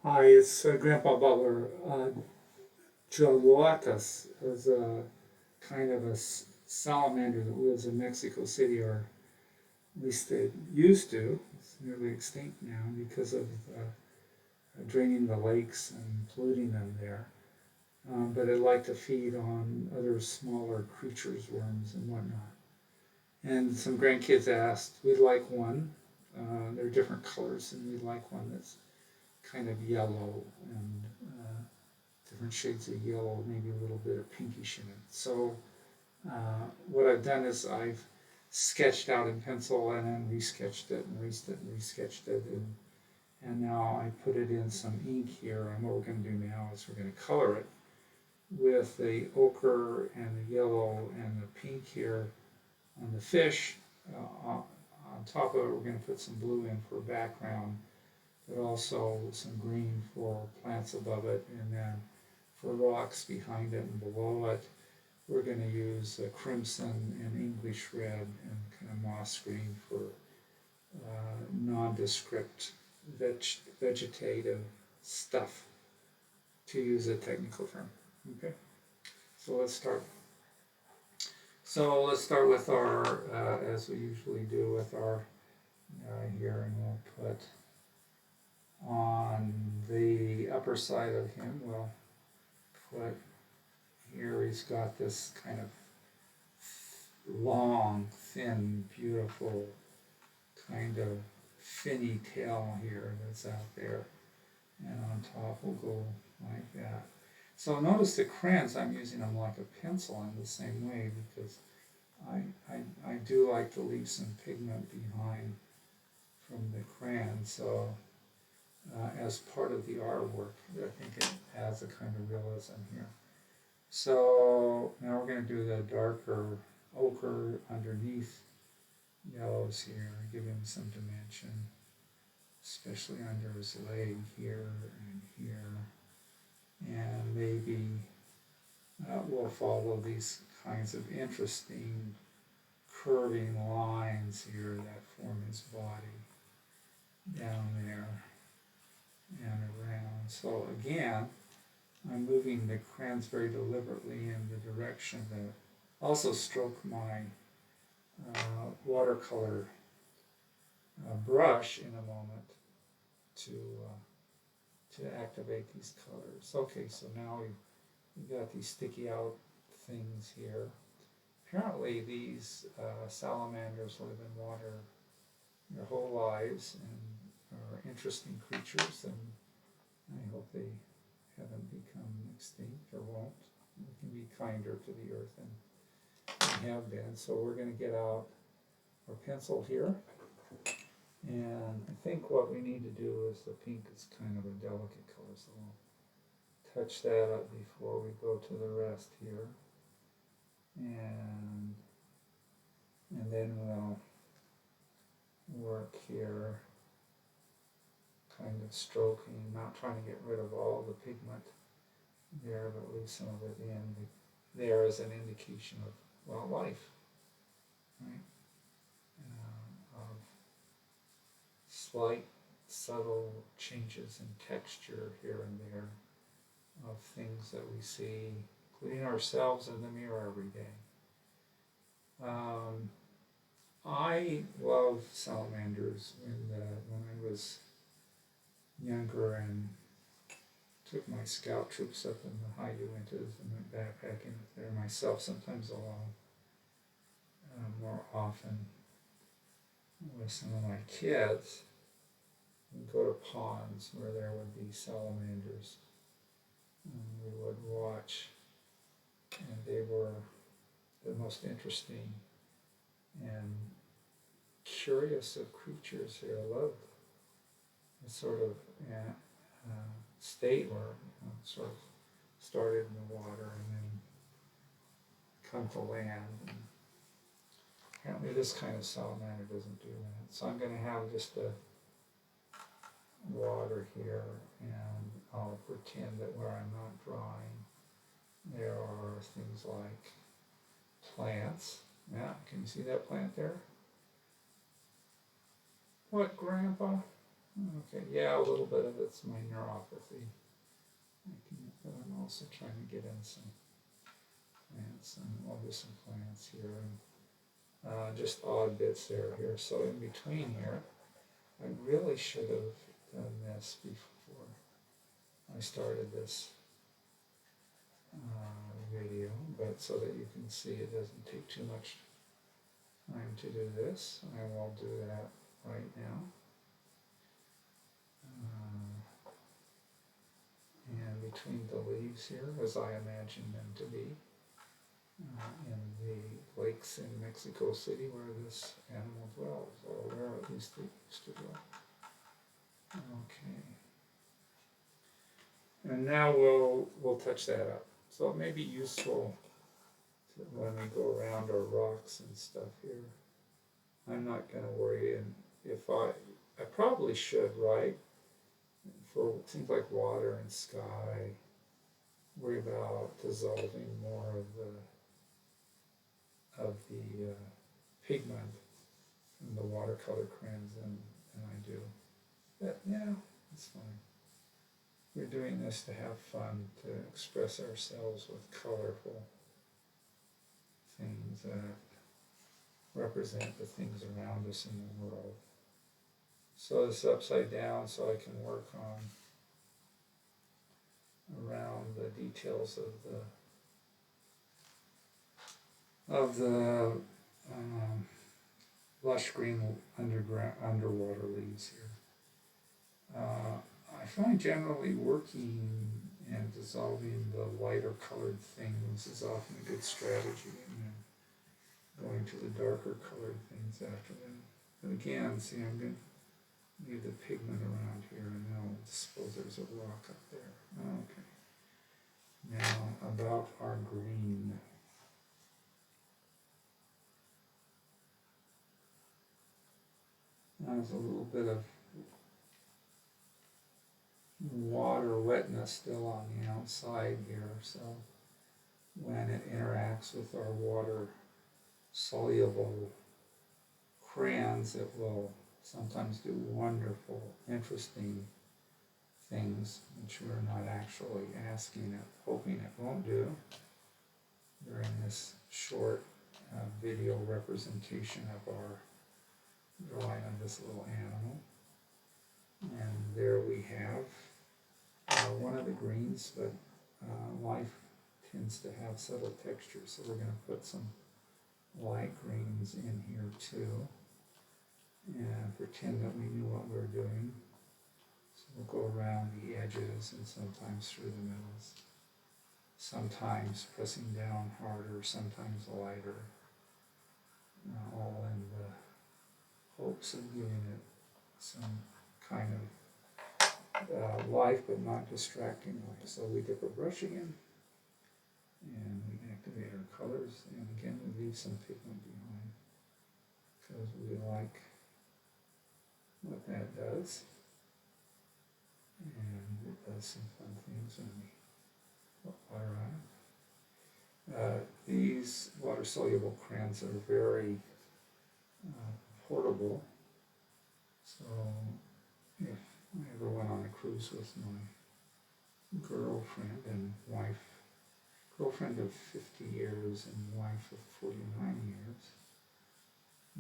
Hi, it's Grandpa Butler. Axolotis is a kind of a salamander that lives in Mexico City, or at least it used to. It's nearly extinct now because of draining the lakes and polluting them there. But it liked to feed on other smaller creatures, worms and whatnot. And some grandkids asked, we'd like one. They're different colors, and we'd like one that's kind of yellow and different shades of yellow, maybe a little bit of pinkish in it. So what I've done is I've sketched out in pencil and then resketched it and resketched it, and now I put it in some ink here. And what we're going to do now is we're going to color it with the ochre and the yellow and the pink here on the fish. On top of it, we're going to put some blue in for background, but also some green for plants above it, and then for rocks behind it and below it, we're going to use crimson and English red and kind of moss green for nondescript vegetative stuff, to use a technical term. Okay, so let's start. So let's start with our, as we usually do with our here, and we'll put on the upper side of him, we'll put here, he's got this kind of long, thin, beautiful kind of finny tail here that's out there, and on top we'll go like that. So notice the crayons, I'm using them like a pencil in the same way, because I do like to leave some pigment behind from the crayon, so as part of the artwork, I think it adds a kind of realism here. So now we're going to do the darker ochre underneath yellows here, give him some dimension, especially under his leg here and here. And maybe we'll follow these kinds of interesting curving lines here that form his body down there and around. So again, I'm moving the crayons very deliberately in the direction to also stroke my watercolor brush in a moment to activate these colors. Okay, so now we got these sticky out things here. Apparently these salamanders live in water their whole lives and are interesting creatures, and I hope they haven't become extinct or won't. We can be kinder to the earth than we have been. So we're going to get out our pencil here, and I think what we need to do is, the pink is kind of a delicate color, so we'll touch that up before we go to the rest here, and then we'll work here, kind of stroking, not trying to get rid of all the pigment there, but leave some of it in there as an indication of, well, life, right? Of slight, subtle changes in texture here and there of things that we see, including ourselves in the mirror every day. I love salamanders. When I was younger and took my scout troops up in the high Uintas and went backpacking there myself, sometimes alone, more often with some of my kids. We'd go to ponds where there would be salamanders, and we would watch, and they were the most interesting and curious of creatures here. I loved the sort of state where sort of started in the water and then come to land. And apparently this kind of salamander doesn't do that. So I'm going to have just the water here, and I'll pretend that where I'm not drawing, there are things like plants. Yeah, can you see that plant there? What, Grandpa? Okay, yeah, a little bit of it's my neuropathy. psychopathy. But I'm also trying to get in some plants, and I'll do some plants here, and just odd bits here. So in between here, I really should have done this before I started this video, but so that you can see it doesn't take too much time to do this, I will do that right now. And between the leaves here, as I imagine them to be, in the lakes in Mexico City where this animal dwells, or where at least it used to dwell. Okay. And now we'll touch that up. So it may be useful to, when we go around our rocks and stuff here. I'm not going to worry, and if I probably should, right? For things like water and sky, worry about dissolving more of the pigment in the watercolor crayons than I do. But yeah, it's fine. We're doing this to have fun, to express ourselves with colorful things that represent the things around us in the world. So it's upside down so I can work on around the details of the lush green underwater leaves here. I find generally working and dissolving the lighter colored things is often a good strategy, and then going to the darker colored things after that. But again, see, I'm going to leave the pigment around here, and now I suppose there's a rock up there. Okay. Now about our green. There's a little bit of water wetness still on the outside here, so when it interacts with our water soluble crayons, it will sometimes do wonderful, interesting things which we're not actually asking it, hoping it won't do during this short video representation of our drawing of this little animal. And there we have one of the greens, but life tends to have subtle textures, so we're going to put some light greens in here too, and pretend that we knew what we were doing. So we'll go around the edges and sometimes through the middles, sometimes pressing down harder, sometimes lighter, all in the hopes of giving it some kind of life, but not distracting life. So we dip a brush again, and we activate our colors, and again we leave some pigment behind because we like what that does, and it does some fun things when we put water on it. These water-soluble crayons are very portable, so if I ever went on a cruise with my girlfriend and wife, girlfriend of 50 years and wife of 49 years,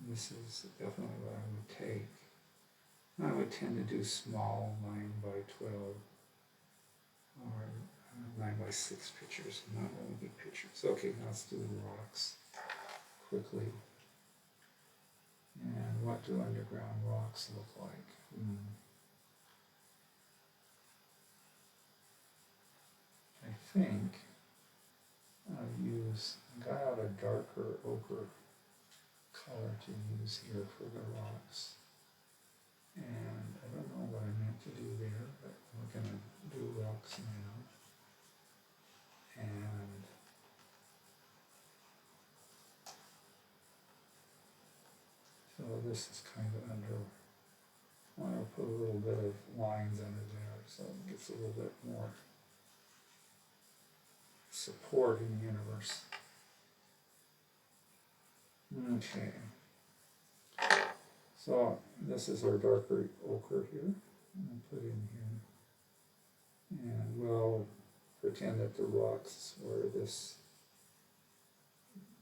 this is definitely what I would take. I would tend to do small 9 by 12 or 9 by 6 pictures, not really big pictures. Okay, now let's do the rocks quickly. And what do underground rocks look like? I think I got out a darker ochre color to use here for the rocks. And I don't know what I meant to do there, but we're going to do rocks now. And so this is kind of under, I want to put a little bit of lines under there so it gets a little bit more support in the universe. Okay. So this is our darker ochre here. I'm going to put in here pretend that the rocks where this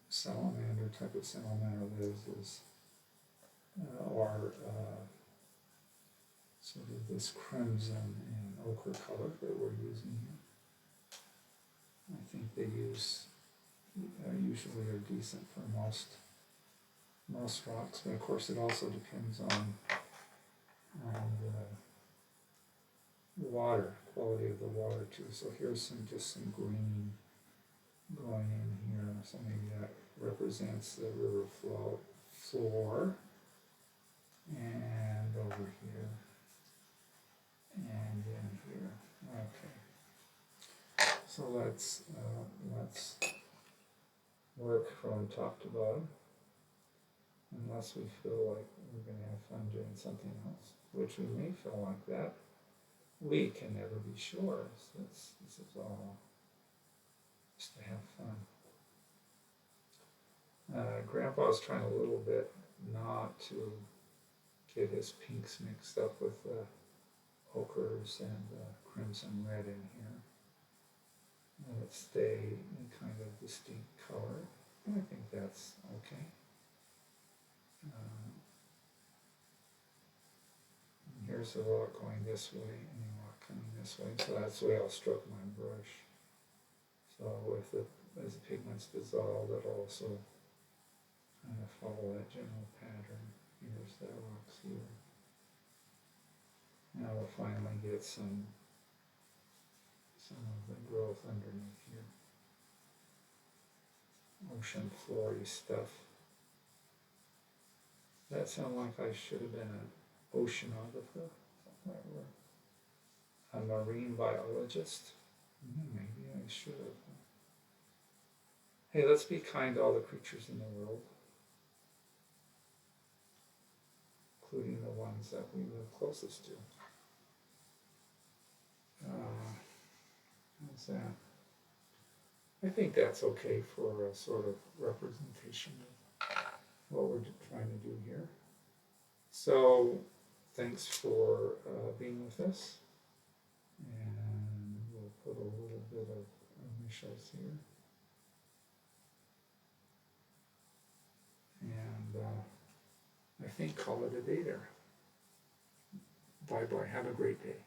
salamander, type of salamander lives are sort of this crimson and ochre color that we're using here. I think they usually are decent for most rocks, but of course it also depends on the water, quality of the water too. So here's just some green going in here, so maybe that represents the river floor, and over here, and in here. Okay, so let's work from top to bottom, unless we feel like we're going to have fun doing something else, which we may feel like that. We can never be sure. This is all just to have fun. Grandpa's trying a little bit not to get his pinks mixed up with the ochres and crimson red in here. Let it stay in kind of distinct color. I think that's okay. Here's a rock going this way and a rock coming this way, so that's the way I'll stroke my brush. So as the pigments dissolve, it'll also kind of follow that general pattern. Here's that rock's here. Now we'll finally get some of the growth underneath here. Ocean floory stuff. That sounds like I should have been an oceanographer, a marine biologist. Maybe I should have. Hey, let's be kind to all the creatures in the world, including the ones that we live closest to. How's that? I think that's okay for a sort of representation of what we're trying to do here. So, thanks for being with us. And we'll put a little bit of initials here. And I think call it a day there. Bye-bye. Have a great day.